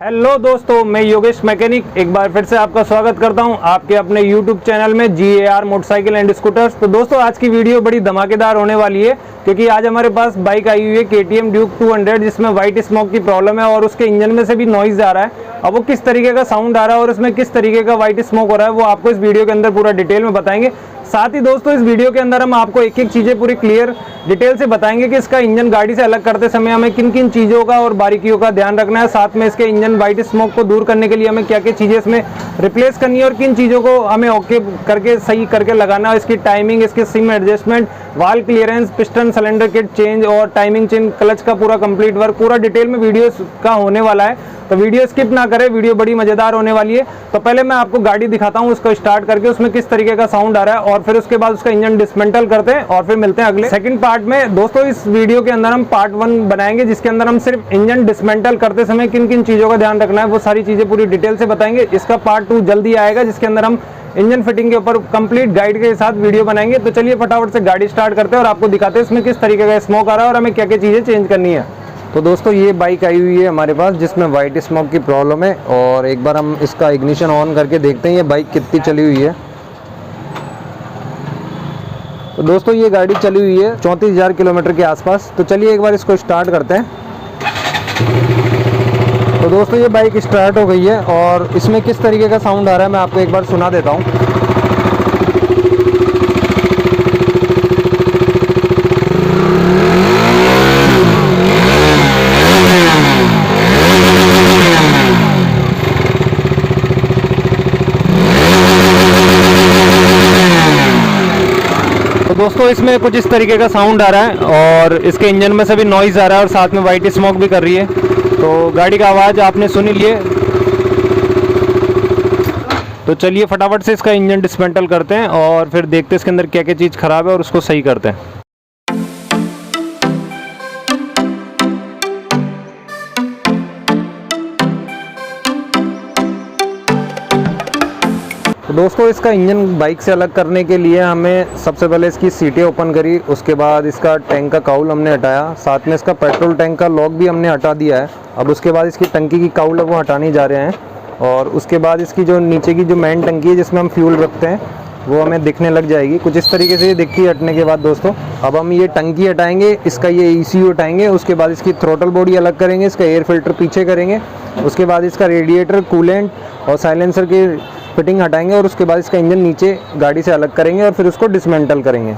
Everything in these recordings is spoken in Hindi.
हेलो दोस्तों, मैं योगेश मैकेनिक एक बार फिर से आपका स्वागत करता हूं आपके अपने YouTube चैनल में GAR मोटरसाइकिल एंड स्कूटर्स। तो दोस्तों आज की वीडियो बड़ी धमाकेदार होने वाली है क्योंकि आज हमारे पास बाइक आई हुई है KTM ड्यूक 200 जिसमें वाइट स्मोक की प्रॉब्लम है और उसके इंजन में से भी नॉइज आ रहा है। अब वो किस तरीके का साउंड आ रहा है और उसमें किस तरीके का वाइट स्मोक हो रहा है वो आपको इस वीडियो के अंदर पूरा डिटेल में बताएंगे। साथ ही दोस्तों इस वीडियो के अंदर हम आपको एक एक चीज़ें पूरी क्लियर डिटेल से बताएंगे कि इसका इंजन गाड़ी से अलग करते समय हमें किन किन चीज़ों का और बारीकियों का ध्यान रखना है। साथ में इसके इंजन वाइट स्मोक को दूर करने के लिए हमें क्या क्या चीज़ें इसमें रिप्लेस करनी है और किन चीज़ों को हमें ओके करके सही करके लगाना है। इसकी टाइमिंग, इसकी सिम एडजस्टमेंट, वाल clearance, piston cylinder kit change और टाइमिंग चेंज, क्लच का पूरा कंप्लीट वर्क पूरा डिटेल में वीडियो का होने वाला है। तो वीडियो स्किप ना करें, वीडियो बड़ी मजेदार होने वाली है। तो पहले मैं आपको गाड़ी दिखाता हूँ, उसको स्टार्ट करके उसमें किस तरीके का साउंड आ रहा है और फिर उसके बाद उसका इंजन डिसमेंटल करते हैं और फिर मिलते हैं अगले सेकंड पार्ट में। दोस्तों इस वीडियो के अंदर हम पार्ट 1 बनाएंगे जिसके अंदर हम सिर्फ इंजन डिसमेंटल करते समय किन किन चीज़ों का ध्यान रखना है वो सारी चीज़ें पूरी डिटेल से बताएंगे। इसका पार्ट 2 जल्दी आएगा जिसके अंदर हम इंजन फिटिंग के ऊपर कंप्लीट गाइड के साथ वीडियो बनाएंगे। तो चलिए फटाफट से गाड़ी स्टार्ट करते हैं और आपको दिखाते हैं इसमें किस तरीके का स्मोक आ रहा है और हमें क्या क्या चीज़ें चेंज करनी है। तो दोस्तों ये बाइक आई हुई है हमारे पास जिसमें वाइट स्मोक की प्रॉब्लम है और एक बार हम इसका इग्निशन ऑन करके देखते हैं ये बाइक कितनी चली हुई है। तो दोस्तों ये गाड़ी चली हुई है 34,000 किलोमीटर के आसपास। तो चलिए एक बार इसको स्टार्ट करते हैं। तो दोस्तों ये बाइक स्टार्ट हो गई है और इसमें किस तरीके का साउंड आ रहा है मैं आपको एक बार सुना देता हूँ। तो दोस्तों इसमें कुछ इस तरीके का साउंड आ रहा है और इसके इंजन में से भी नॉइज़ आ रहा है और साथ में वाइट स्मोक भी कर रही है। तो गाड़ी का आवाज़ आपने सुन ही लिए। तो चलिए फटाफट से इसका इंजन डिसमेंटल करते हैं और फिर देखते हैं इसके अंदर क्या क्या चीज़ ख़राब है और उसको सही करते हैं। तो दोस्तों इसका इंजन बाइक से अलग करने के लिए हमें सबसे पहले इसकी सीटें ओपन करी, उसके बाद इसका टैंक का काउल हमने हटाया, साथ में इसका पेट्रोल टैंक का लॉक भी हमने हटा दिया है। अब उसके बाद इसकी टंकी की काउल है वो हटाने जा रहे हैं और उसके बाद इसकी जो नीचे की जो मेन टंकी है जिसमें हम फ्यूल रखते हैं वो हमें दिखने लग जाएगी कुछ इस तरीके से। ये दिखी हटने के बाद दोस्तों अब हम ये टंकी हटाएंगे, इसका ये ECU हटाएंगे, उसके बाद इसकी थ्रोटल बॉडी अलग करेंगे, इसका एयर फिल्टर पीछे करेंगे, उसके बाद इसका रेडिएटर, कूलेंट और साइलेंसर की फिटिंग हटाएंगे और उसके बाद इसका इंजन नीचे गाड़ी से अलग करेंगे और फिर उसको डिसमेंटल करेंगे।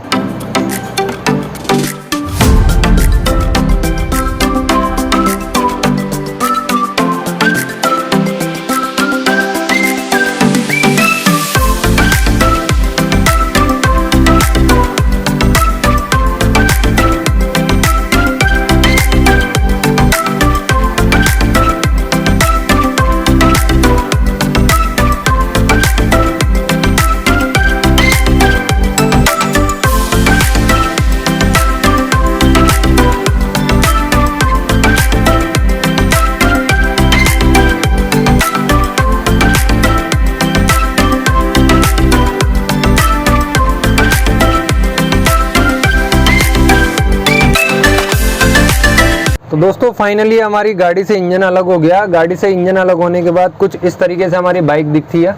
तो दोस्तों फाइनली हमारी गाड़ी से इंजन अलग हो गया। गाड़ी से इंजन अलग होने के बाद कुछ इस तरीके से हमारी बाइक दिखती है,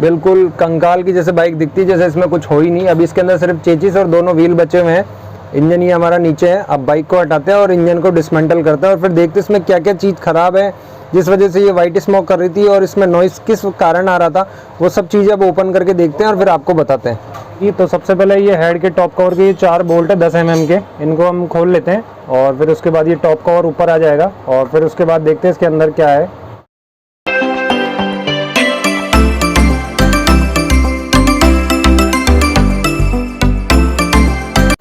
बिल्कुल कंकाल की जैसे बाइक दिखती है, जैसे इसमें कुछ हो ही नहीं। अभी इसके अंदर सिर्फ चेचिस और दोनों व्हील बचे हुए हैं, इंजन ये हमारा नीचे है। अब बाइक को हटाते हैं और इंजन को डिसमेंटल करते हैं और फिर देखते हैं इसमें क्या क्या चीज़ ख़राब है जिस वजह से ये वाइट स्मोक कर रही थी और इसमें नॉइस किस कारण आ रहा था वो सब चीज़ें अब ओपन करके देखते हैं और फिर आपको बताते हैं। ये तो सबसे पहले ये हेड के टॉप कवर के ये 4 बोल्ट है 10 mm के, इनको हम खोल लेते हैं और फिर उसके बाद ये टॉप कवर ऊपर आ जाएगा और फिर उसके बाद देखते हैं इसके अंदर क्या है।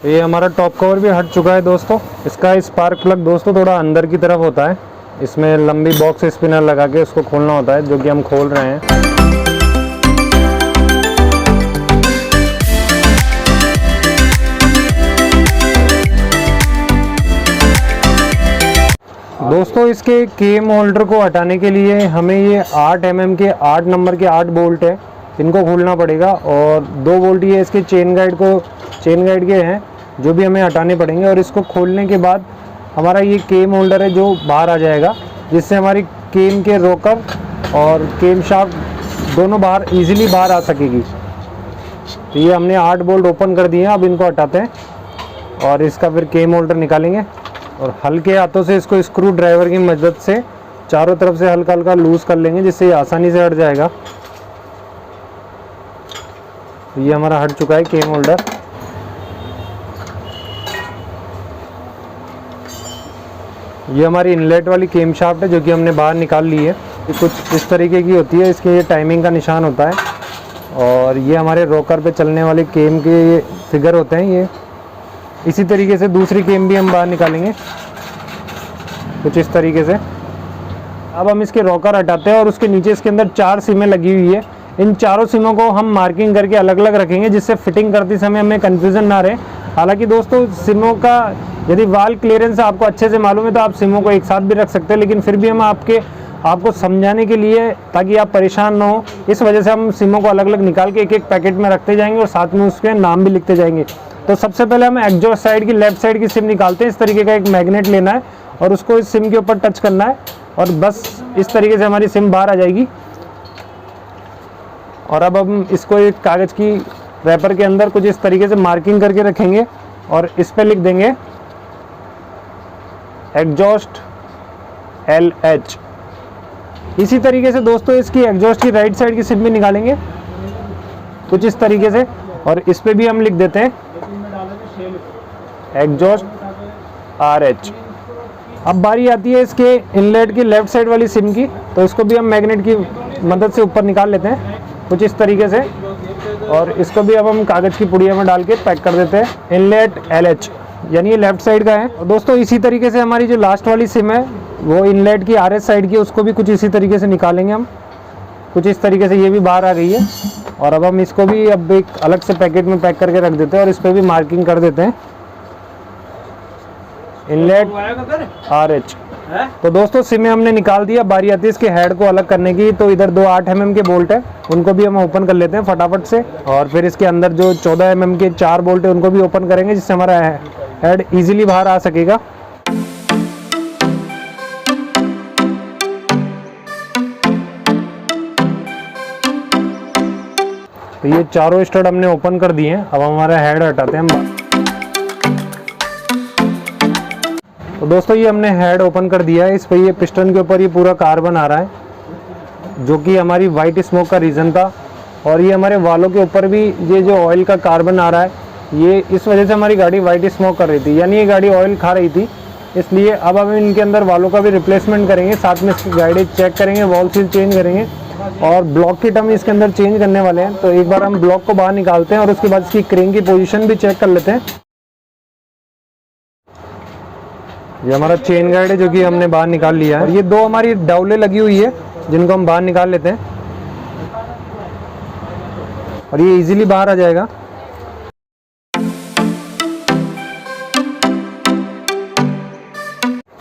ये हमारा टॉप कवर भी हट चुका है दोस्तों। इसका स्पार्क प्लग दोस्तों थोड़ा अंदर की तरफ होता है, इसमें लंबी बॉक्स स्पिनर लगा के उसको खोलना होता है जो कि हम खोल रहे हैं। दोस्तों इसके केम होल्डर को हटाने के लिए हमें ये 8 mm के 8 नंबर के 8 बोल्ट है, इनको खोलना पड़ेगा और 2 बोल्ट ये इसके चेन गाइड के हैं जो भी हमें हटाने पड़ेंगे और इसको खोलने के बाद हमारा ये केम होल्डर है जो बाहर आ जाएगा, जिससे हमारी केम के रोकर और केम शाफ्ट दोनों बाहर इजीली बाहर आ सकेगी। तो ये हमने 8 बोल्ट ओपन कर दिए हैं। अब इनको हटाते हैं और इसका फिर केम होल्डर निकालेंगे और हल्के हाथों से इसको स्क्रू ड्राइवर की मदद से चारों तरफ से हल्का हल्का लूज कर लेंगे, जिससे ये आसानी से हट जाएगा। ये हमारा हट चुका है केम होल्डर। ये हमारी इनलेट वाली केम शाफ्ट है जो कि हमने बाहर निकाल ली है। ये कुछ इस तरीके की होती है, इसके ये टाइमिंग का निशान होता है और ये हमारे रोकर पे चलने वाले केम के ये फिगर होते हैं। ये इसी तरीके से दूसरी केम भी हम बाहर निकालेंगे कुछ इस तरीके से। अब हम इसके रोकर हटाते हैं और उसके नीचे इसके अंदर 4 सिमें लगी हुई है। इन चारों सिमों को हम मार्किंग करके अलग अलग रखेंगे, जिससे फिटिंग करते समय हमें कन्फ्यूज़न ना रहे। हालांकि दोस्तों सिमों का यदि वाल क्लियरेंस आपको अच्छे से मालूम है तो आप सिमों को एक साथ भी रख सकते हैं, लेकिन फिर भी हम आपको समझाने के लिए, ताकि आप परेशान ना हो, इस वजह से हम सिमों को अलग अलग निकाल के एक एक पैकेट में रखते जाएंगे और साथ में उसके नाम भी लिखते जाएंगे। तो सबसे पहले हम एग्जॉस्ट साइड की लेफ्ट साइड की सिम निकालते हैं। इस तरीके का एक मैग्नेट लेना है और उसको इस सिम के ऊपर टच करना है और बस इस तरीके से हमारी सिम बाहर आ जाएगी। और अब हम इसको एक कागज़ की रैपर के अंदर कुछ इस तरीके से मार्किंग करके रखेंगे और इस पे लिख देंगे एग्जॉस्ट LH। इसी तरीके से दोस्तों इसकी एग्जॉस्ट की राइट साइड की सिम भी निकालेंगे कुछ इस तरीके से और इस पे भी हम लिख देते हैं एग्जॉस्ट RH। अब बारी आती है इसके इनलेट की लेफ्ट साइड वाली सिम की, तो इसको भी हम मैग्नेट की मदद से ऊपर निकाल लेते हैं कुछ इस तरीके से और इसको भी अब हम कागज़ की पुड़िया में डाल के पैक कर देते हैं। इनलेट LH यानी ये लेफ्ट साइड का है। और दोस्तों इसी तरीके से हमारी जो लास्ट वाली सिम है वो इनलेट की RH साइड की, उसको भी कुछ इसी तरीके से निकालेंगे हम कुछ इस तरीके से। ये भी बाहर आ गई है और अब हम इसको भी अब एक अलग से पैकेट में पैक करके रख देते हैं और इस पर भी मार्किंग कर देते हैं इनलेट RH। तो दोस्तों सिमें हमने निकाल दिया। बारी आती है इसके हेड को अलग करने की। तो इधर 2 8 mm के बोल्ट है, उनको भी हम ओपन कर लेते हैं फटाफट से और फिर इसके अंदर जो 14 mm के 4 बोल्ट है उनको भी ओपन करेंगे, जिससे हमारा हेड इजीली बाहर आ सकेगा। तो ये चारों स्टड हमने ओपन कर दिए हैं। अब हमारा हेड हटाते हैं हम। तो दोस्तों ये हमने हेड ओपन कर दिया है। इस पर ये पिस्टन के ऊपर ये पूरा कार्बन आ रहा है जो कि हमारी वाइट स्मोक का रीज़न था। और ये हमारे वालों के ऊपर भी ये जो ऑयल का कार्बन आ रहा है, ये इस वजह से हमारी गाड़ी वाइट स्मोक कर रही थी, यानी ये गाड़ी ऑयल खा रही थी। इसलिए अब हम इनके अंदर वालों का भी रिप्लेसमेंट करेंगे, साथ में इसकी गाड़ी चेक करेंगे, वॉल सील चेंज करेंगे और ब्लॉक किट हम इसके अंदर चेंज करने वाले हैं। तो एक बार हम ब्लॉक को बाहर निकालते हैं और उसके बाद इसकी क्रेन की पोजीशन भी चेक कर लेते हैं। ये हमारा चेन गाइड है जो कि हमने बाहर निकाल लिया है। और ये 2 हमारी डाउले लगी हुई है जिनको हम बाहर निकाल लेते हैं और ये इजीली बाहर आ जाएगा।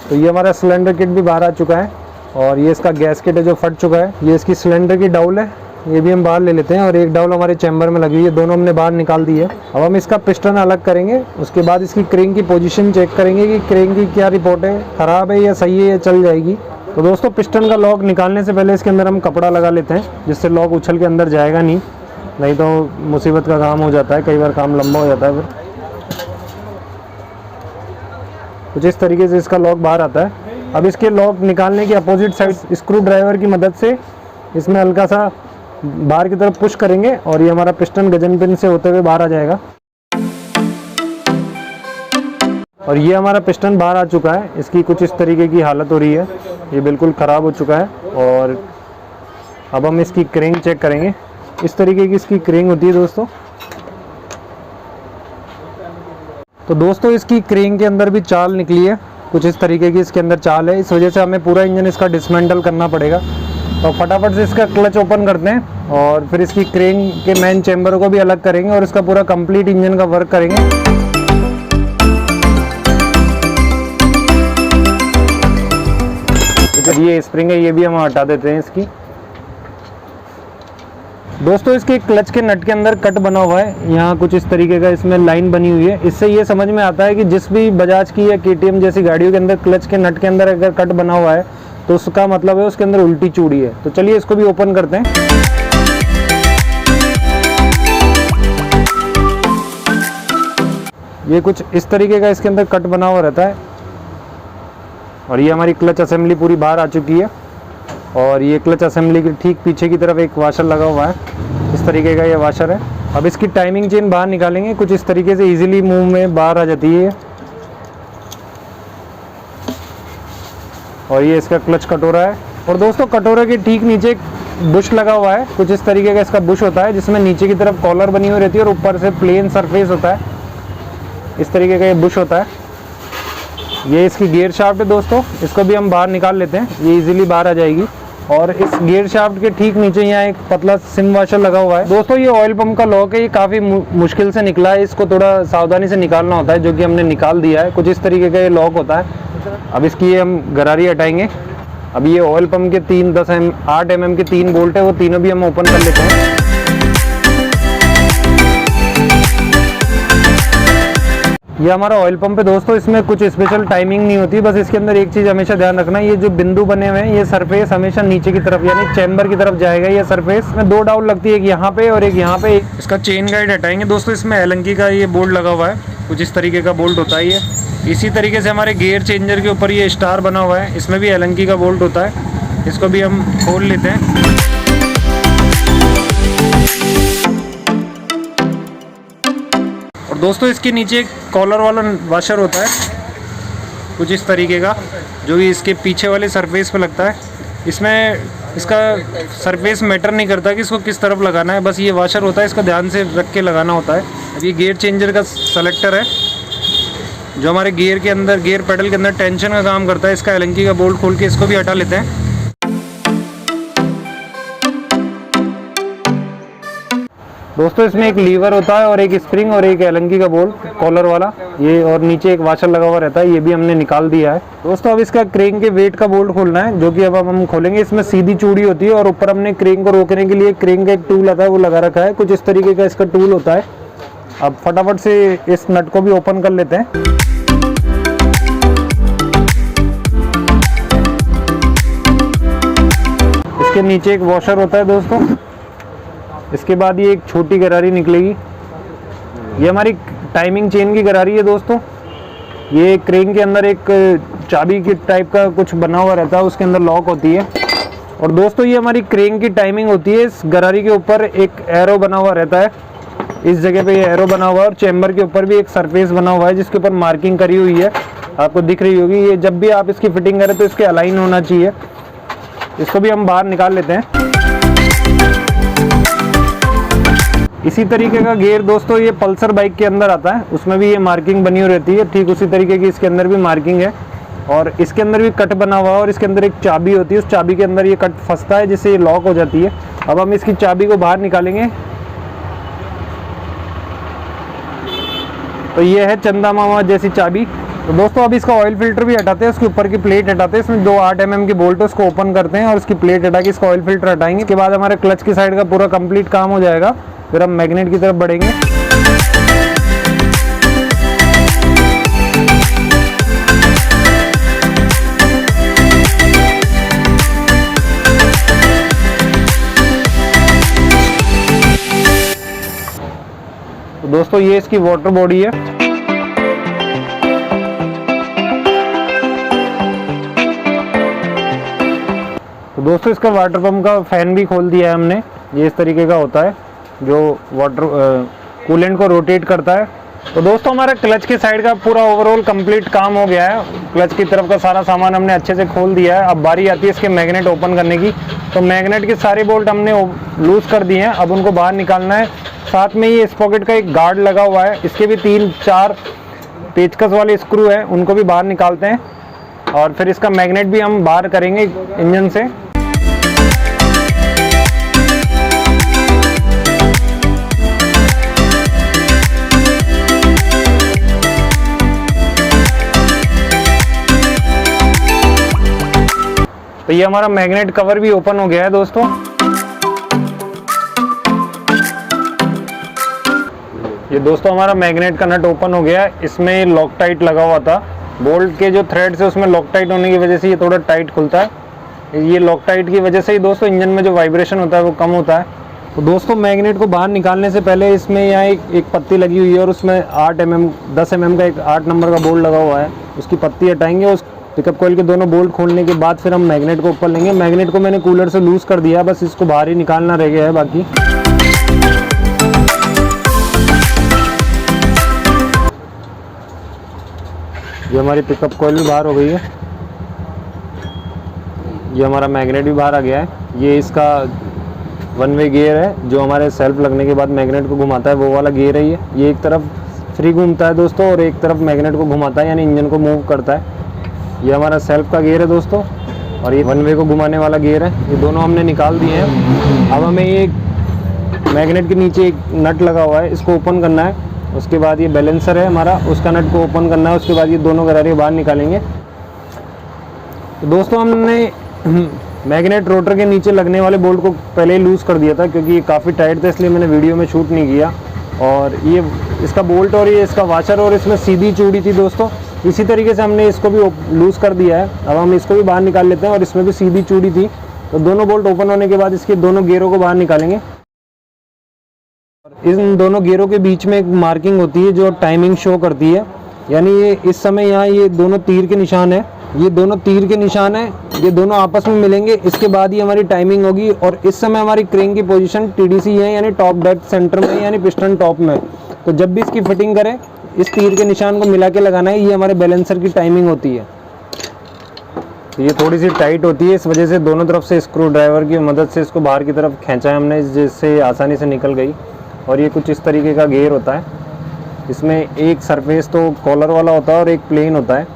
तो ये हमारा सिलेंडर किट भी बाहर आ चुका है और ये इसका गैस किट है जो फट चुका है। ये इसकी सिलेंडर की डाउल है, ये भी हम बाहर ले लेते हैं और एक डाउल हमारे चैम्बर में लगी हुई है, दोनों हमने बाहर निकाल दी है। अब हम इसका पिस्टन अलग करेंगे, उसके बाद इसकी क्रेन की पोजीशन चेक करेंगे कि क्रेन की क्या रिपोर्ट है, ख़राब है या सही है या चल जाएगी। तो दोस्तों पिस्टन का लॉक निकालने से पहले इसके अंदर हम कपड़ा लगा लेते हैं, जिससे लॉक उछल के अंदर जाएगा नहीं तो मुसीबत का काम हो जाता है, कई बार काम लंबा हो जाता है। फिर कुछ इस तरीके से इसका लॉक बाहर आता है। अब इसके लॉक निकालने की अपोजिट साइड स्क्रू ड्राइवर की मदद से इसमें हल्का सा बाहर की तरफ पुश करेंगे और ये हमारा पिस्टन गजन पिन से होते हुए बाहर आ जाएगा। और ये हमारा पिस्टन बाहर आ चुका है। इसकी कुछ इस तरीके की हालत हो रही है, ये बिल्कुल ख़राब हो चुका है। और अब हम इसकी क्रेंग चेक करेंगे। इस तरीके की इसकी क्रेंग होती है दोस्तों। तो दोस्तों इसकी क्रेंग के अंदर भी चाल निकली है, कुछ इस तरीके की इसके अंदर चाल है। इस वजह से हमें पूरा इंजन इसका डिसमेंटल करना पड़ेगा। तो फटाफट से इसका क्लच ओपन करते हैं और फिर इसकी क्रेन के मेन चैम्बर को भी अलग करेंगे और इसका पूरा कंप्लीट इंजन का वर्क करेंगे। तो ये स्प्रिंग है, ये भी हम हटा देते हैं इसकी। दोस्तों इसके क्लच के नट के अंदर कट बना हुआ है, यहाँ कुछ इस तरीके का इसमें लाइन बनी हुई है। इससे ये समझ में आता है कि जिस भी बजाज की या KTM जैसी गाड़ियों के अंदर क्लच के नट के अंदर अगर कट बना हुआ है तो उसका मतलब है उसके अंदर उल्टी चूड़ी है। तो चलिए इसको भी ओपन करते हैं। ये कुछ इस तरीके का इसके अंदर कट बना हुआ रहता है और ये हमारी क्लच असेंबली पूरी बाहर आ चुकी है। और ये क्लच असेंबली के ठीक पीछे की तरफ एक वाशर लगा हुआ है, इस तरीके का ये वाशर है। अब इसकी टाइमिंग चेन बाहर निकालेंगे, कुछ इस तरीके से इजीली मुंह में बाहर आ जाती है। और ये इसका क्लच कटोरा है। और दोस्तों कटोरे के ठीक नीचे एक बुश लगा हुआ है, कुछ इस तरीके का इसका बुश होता है जिसमें नीचे की तरफ कॉलर बनी हुई रहती है और ऊपर से प्लेन सरफेस होता है, इस तरीके का ये बुश होता है। ये इसकी गियर शाफ्ट है दोस्तों, इसको भी हम बाहर निकाल लेते हैं, ये इजीली बाहर आ जाएगी। और इस गियर शाफ्ट के ठीक नीचे यहाँ एक पतला सिम वाशर लगा हुआ है। दोस्तों ये ऑयल पंप का लॉक है, ये काफ़ी मुश्किल से निकला है, इसको थोड़ा सावधानी से निकालना होता है, जो कि हमने निकाल दिया है। कुछ इस तरीके का ये लॉक होता है। अब इसकी ये हम गरारी हटाएंगे। अब ये ऑयल पंप के 8 mm के 3 बोल्ट है, वो तीनों भी हम ओपन कर लेते हैं। ये हमारा ऑयल पंप है दोस्तों, इसमें कुछ स्पेशल टाइमिंग नहीं होती, बस इसके अंदर एक चीज़ हमेशा ध्यान रखना है, ये जो बिंदु बने हुए हैं ये सरफेस हमेशा नीचे की तरफ यानी चैम्बर की तरफ जाएगा। ये सरफेस में 2 डाउल लगती है, एक यहाँ पे और एक यहाँ पे। इसका चेन गाइड हटाएंगे दोस्तों, इसमें एलंकी का ये बोल्ट लगा हुआ है, कुछ इस तरीके का बोल्ट होता है ये। इसी तरीके से हमारे गियर चेंजर के ऊपर ये स्टार बना हुआ है, इसमें भी एलंकी का बोल्ट होता है, इसको भी हम खोल लेते हैं। और दोस्तों इसके नीचे एक कॉलर वाला वाशर होता है, कुछ इस तरीके का, जो कि इसके पीछे वाले सरफेस पे लगता है। इसमें इसका सरफेस मैटर नहीं करता कि इसको किस तरफ लगाना है, बस ये वाशर होता है, इसका ध्यान से रख के लगाना होता है। अब ये गियर चेंजर का सेलेक्टर है, जो हमारे गियर के अंदर, गियर पेडल के अंदर टेंशन का काम करता है। इसका एलंकी का बोल्ट खोल के इसको भी हटा लेते हैं। दोस्तों इसमें एक लीवर होता है और एक स्प्रिंग और एक एलंकी का बोल्ट कॉलर वाला, ये, और नीचे एक वाशर लगा हुआ रहता है, ये भी हमने निकाल दिया है। दोस्तों अब इसका क्रेन के वेट का बोल्ट खोलना है, जो कि अब हम खोलेंगे। इसमें सीधी चूड़ी होती है और ऊपर हमने क्रेन को रोकने के लिए क्रेन का एक टूल आता है, वो लगा रखा है, कुछ इस तरीके का इसका टूल होता है। अब फटाफट से इस नट को भी ओपन कर लेते हैं। इसके नीचे एक वॉशर होता है दोस्तों, इसके बाद ये एक छोटी गरारी निकलेगी, ये हमारी टाइमिंग चेन की गरारी है दोस्तों। ये क्रेन के अंदर एक चाबी के टाइप का कुछ बना हुआ रहता है, उसके अंदर लॉक होती है। और दोस्तों ये हमारी क्रेन की टाइमिंग होती है। इस गरारी के ऊपर एक एरो बना हुआ रहता है, इस जगह पे ये एरो बना हुआ है, और चैम्बर के ऊपर भी एक सरफेस बना हुआ है जिसके ऊपर मार्किंग करी हुई है, आपको दिख रही होगी। ये जब भी आप इसकी फिटिंग करें तो इसके अलाइन होना चाहिए। इसको भी हम बाहर निकाल लेते हैं। इसी तरीके का गियर दोस्तों ये पल्सर बाइक के अंदर आता है, उसमें भी ये मार्किंग बनी हुई रहती है, ठीक उसी तरीके की इसके अंदर भी मार्किंग है। और इसके अंदर भी कट बना हुआ है और इसके अंदर एक चाबी होती है, उस चाबी के अंदर ये कट फंसता है जिससे ये लॉक हो जाती है। अब हम इसकी चाबी को बाहर निकालेंगे। तो ये है चंदा मामा जैसी चाबी। तो दोस्तों अब इसका ऑयल फिल्टर भी हटाते हैं, उसके ऊपर की प्लेट हटाते हैं, इसमें 2 8 mm की बोल्ट है, उसको ओपन करते हैं और इसकी प्लेट हटा के इसका ऑयल फिल्टर हटाएंगे। इसके बाद हमारे क्लच की साइड का पूरा कंप्लीट काम हो जाएगा। फिर हम मैग्नेट की तरफ बढ़ेंगे। तो दोस्तों ये इसकी वाटर बॉडी है। तो दोस्तों इसका वाटर पंप का फैन भी खोल दिया है हमने, ये इस तरीके का होता है जो वाटर कूलेंट को रोटेट करता है। तो दोस्तों हमारा क्लच की साइड का पूरा ओवरऑल कंप्लीट काम हो गया है। क्लच की तरफ का सारा सामान हमने अच्छे से खोल दिया है। अब बारी आती है इसके मैग्नेट ओपन करने की। तो मैग्नेट के सारे बोल्ट हमने लूज कर दिए हैं, अब उनको बाहर निकालना है। साथ में ये स्पॉकेट का एक गार्ड लगा हुआ है, इसके भी 3-4 पेचकस वाले स्क्रू हैं, उनको भी बाहर निकालते हैं। और फिर इसका मैग्नेट भी हम बाहर करेंगे इंजन से। तो ये हमारा मैग्नेट कवर भी ओपन हो गया है दोस्तों। ये दोस्तों हमारा मैग्नेट का नट ओपन हो गया है। इसमें लॉकटाइट लगा हुआ था, बोल्ट के जो थ्रेड्स है उसमें लॉकटाइट होने की वजह से ये थोड़ा टाइट खुलता है। ये लॉकटाइट की वजह से ही दोस्तों इंजन में जो वाइब्रेशन होता है वो कम होता है। तो दोस्तों मैग्नेट को बाहर निकालने से पहले इसमें यहाँ एक पत्ती लगी हुई है और उसमें 10 mm का एक 8 नंबर का बोल्ट लगा हुआ है, उसकी पत्ती हटाएंगे। उस पिकअप कॉइल के दोनों बोल्ट खोलने के बाद फिर हम मैग्नेट को ऊपर लेंगे। मैग्नेट को मैंने कूलर से लूज़ कर दिया, बस इसको बाहर ही निकालना रह गया है बाकी। ये हमारी पिकअप कॉइल भी बाहर हो गई है, ये हमारा मैग्नेट भी बाहर आ गया है। ये इसका 1 वे गियर है जो हमारे सेल्फ लगने के बाद मैग्नेट को घुमाता है, वो वाला गियर है ये एक तरफ फ्री घूमता है दोस्तों और एक तरफ मैग्नेट को घुमाता है, यानी इंजन को मूव करता है। ये हमारा सेल्फ का गियर है दोस्तों और ये 1 वे को घुमाने वाला गियर है। ये दोनों हमने निकाल दिए हैं। अब हमें ये मैग्नेट के नीचे एक नट लगा हुआ है, इसको ओपन करना है। उसके बाद ये बैलेंसर है हमारा, उसका नट को ओपन करना है। उसके बाद ये दोनों गरारे बाहर निकालेंगे। तो दोस्तों हमने मैग्नेट रोटर के नीचे लगने वाले बोल्ट को पहले ही लूज़ कर दिया था क्योंकि ये काफ़ी टाइट था, इसलिए मैंने वीडियो में शूट नहीं किया। और ये इसका बोल्ट और ये इसका वाशर और इसमें सीधी चूड़ी थी दोस्तों, इसी तरीके से हमने इसको भी लूज़ कर दिया है। अब हम इसको भी बाहर निकाल लेते हैं और इसमें भी सीधी चूड़ी थी। तो दोनों बोल्ट ओपन होने के बाद इसके दोनों गियरों को बाहर निकालेंगे। इन दोनों गियरों के बीच में एक मार्किंग होती है जो टाइमिंग शो करती है, यानी ये इस समय यहाँ ये दोनों तीर के निशान है, ये दोनों तीर के निशान है, ये दोनों आपस में मिलेंगे, इसके बाद ही हमारी टाइमिंग होगी। और इस समय हमारी क्रेन की पोजीशन TDC है, यानी टॉप डेड सेंटर में, यानी पिस्टन टॉप में। तो जब भी इसकी फिटिंग करें इस तीर के निशान को मिला के लगाना है, ये हमारे बैलेंसर की टाइमिंग होती है। ये थोड़ी सी टाइट होती है, इस वजह से दोनों तरफ से स्क्रू ड्राइवर की मदद से इसको बाहर की तरफ खींचा है हमने, जिससे आसानी से निकल गई। और ये कुछ इस तरीके का गियर होता है, इसमें एक सरफेस तो कॉलर वाला होता है और एक प्लेन होता है।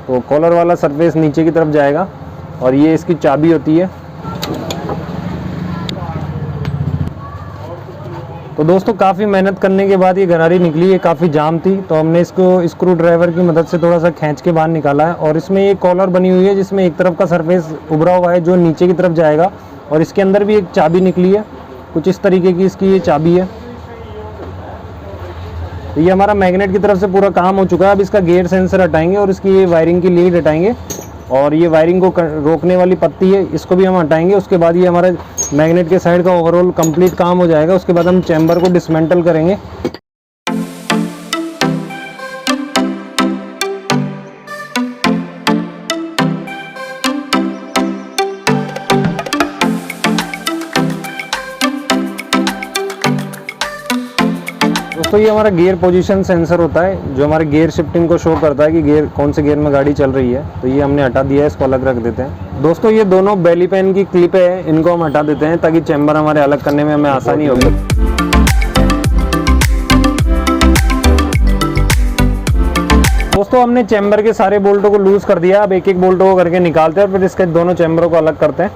तो कॉलर वाला सरफेस नीचे की तरफ जाएगा और ये इसकी चाबी होती है। तो दोस्तों काफ़ी मेहनत करने के बाद ये गरारी निकली, ये काफ़ी जाम थी, तो हमने इसको स्क्रू ड्राइवर की मदद से थोड़ा सा खींच के बाहर निकाला है। और इसमें ये कॉलर बनी हुई है जिसमें एक तरफ का सरफेस उभरा हुआ है जो नीचे की तरफ जाएगा, और इसके अंदर भी एक चाबी निकली है, कुछ इस तरीके की इसकी ये चाबी है। तो ये हमारा मैग्नेट की तरफ से पूरा काम हो चुका है। अब इसका गियर सेंसर हटाएंगे और इसकी ये वायरिंग की लीड हटाएंगे, और ये वायरिंग को रोकने वाली पत्ती है इसको भी हम हटाएंगे। उसके बाद ये हमारा मैग्नेट के साइड का ओवरऑल कंप्लीट काम हो जाएगा। उसके बाद हम चैम्बर को डिसमेंटल करेंगे। तो ये हमारा गियर पोजीशन सेंसर होता है जो हमारे गियर शिफ्टिंग को शो करता है कि गियर कौन से गियर में गाड़ी चल रही है। तो ये हमने हटा दिया है, इसको अलग रख देते हैं। दोस्तों ये दोनों बेली पेन की क्लिप है, इनको हम हटा देते हैं ताकि चैम्बर हमारे अलग करने में हमें आसानी होगी। दोस्तों हमने चैम्बर के सारे बोल्टों को लूज कर दिया। अब एक एक बोल्टों को करके निकालते हैं और फिर इसके दोनों चैम्बरों को अलग करते हैं।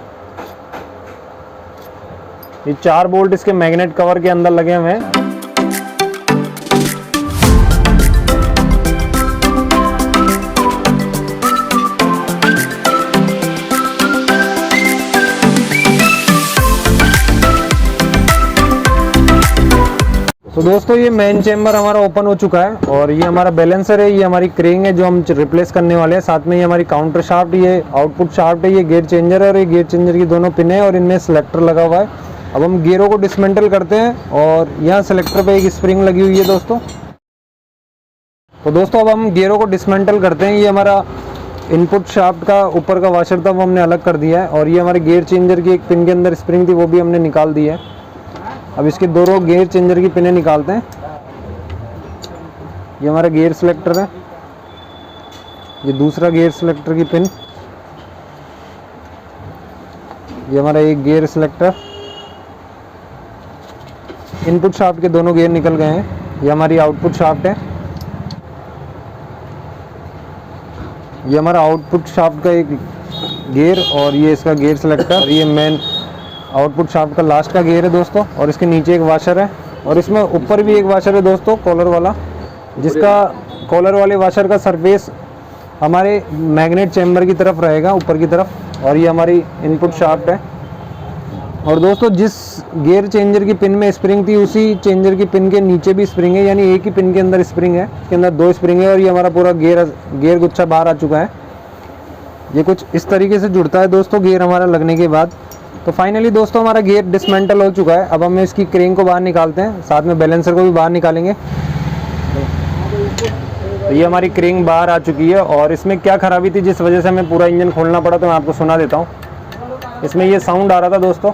ये 4 बोल्ट इसके मैग्नेट कवर के अंदर लगे हुए हैं। तो दोस्तों ये मेन चैम्बर हमारा ओपन हो चुका है, और ये हमारा बैलेंसर है, ये हमारी क्रेन है जो हम रिप्लेस करने वाले हैं। साथ में ये हमारी काउंटर शाफ्ट, ये आउटपुट शाफ्ट है, ये गियर चेंजर है, और ये गियर चेंजर की दोनों पिन है और इनमें सिलेक्टर लगा हुआ है। अब हम गियरों को डिसमेंटल करते हैं, और यहाँ सिलेक्टर पे एक स्प्रिंग लगी हुई है दोस्तों। तो दोस्तों अब हम गियरों को डिसमेंटल करते हैं। ये हमारा इनपुट शाफ्ट का ऊपर का वाशर था वो हमने अलग कर दिया है, और ये हमारे गियर चेंजर की एक पिन के अंदर स्प्रिंग थी वो भी हमने निकाल दी है। अब इसके दोनों गियर चेंजर की पिनें निकालते हैं। ये हमारा गियर सिलेक्टर है, ये दूसरा गियर सिलेक्टर की पिन, ये हमारा एक गियर सिलेक्टर। इनपुट शाफ्ट के दोनों गियर निकल गए हैं। ये हमारी आउटपुट शाफ्ट है, ये हमारा आउटपुट शाफ्ट का एक गियर, और ये इसका गियर सिलेक्टर, और ये मेन आउटपुट शाफ्ट का लास्ट का गियर है दोस्तों। और इसके नीचे एक वाशर है, और इसमें ऊपर भी एक वाशर है दोस्तों कॉलर वाला, जिसका कॉलर वाले वाशर का सरफेस हमारे मैग्नेट चैम्बर की तरफ रहेगा ऊपर की तरफ। और ये हमारी इनपुट शाफ्ट है। और दोस्तों जिस गियर चेंजर की पिन में स्प्रिंग थी उसी चेंजर की पिन के नीचे भी स्प्रिंग है, यानी एक ही पिन के अंदर स्प्रिंग है, इसके अंदर 2 स्प्रिंग है और ये हमारा पूरा गियर गुच्छा बाहर आ चुका है। ये कुछ इस तरीके से जुड़ता है दोस्तों गियर हमारा लगने के बाद। तो फाइनली दोस्तों हमारा गियर डिसमेंटल हो चुका है। अब हम इसकी क्रेन को बाहर निकालते हैं, साथ में बैलेंसर को भी बाहर निकालेंगे। तो ये हमारी क्रेन बाहर आ चुकी है और इसमें क्या खराबी थी जिस वजह से हमें पूरा इंजन खोलना पड़ा, तो मैं आपको सुना देता हूँ। इसमें ये साउंड आ रहा था दोस्तों,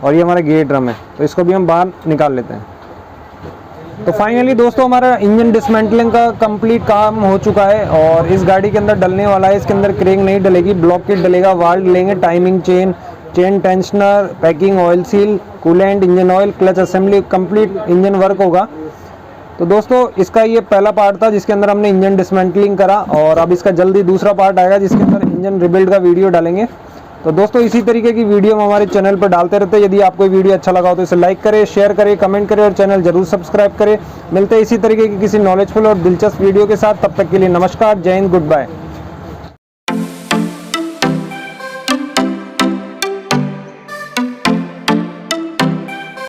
और ये हमारा गियर ड्रम है, तो इसको भी हम बाहर निकाल लेते हैं। तो फाइनली दोस्तों हमारा इंजन डिसमेंटलिंग का कंप्लीट काम हो चुका है और इस गाड़ी के अंदर डलने वाला है। इसके अंदर क्रेन नहीं डलेगी, ब्लॉक किट डलेगा, वाल्व डलेंगे, timing chain tensioner, packing, oil seal, coolant, engine oil, clutch assembly, complete engine work होगा। तो दोस्तों इसका ये पहला पार्ट था जिसके अंदर हमने इंजन डिसमेंटलिंग करा, और अब इसका जल्दी दूसरा पार्ट आएगा जिसके अंदर इंजन रिबिल्ड का वीडियो डालेंगे। तो दोस्तों इसी तरीके की वीडियो हम हमारे चैनल पर डालते रहते हैं। यदि आपको वीडियो अच्छा लगा हो तो इसे लाइक करें, शेयर करें, कमेंट करें और चैनल जरूर सब्सक्राइब करें। मिलते हैं इसी तरीके की किसी नॉलेजफुल और दिलचस्प वीडियो के साथ। तब तक के लिए नमस्कार, जय हिंद, गुड बाय।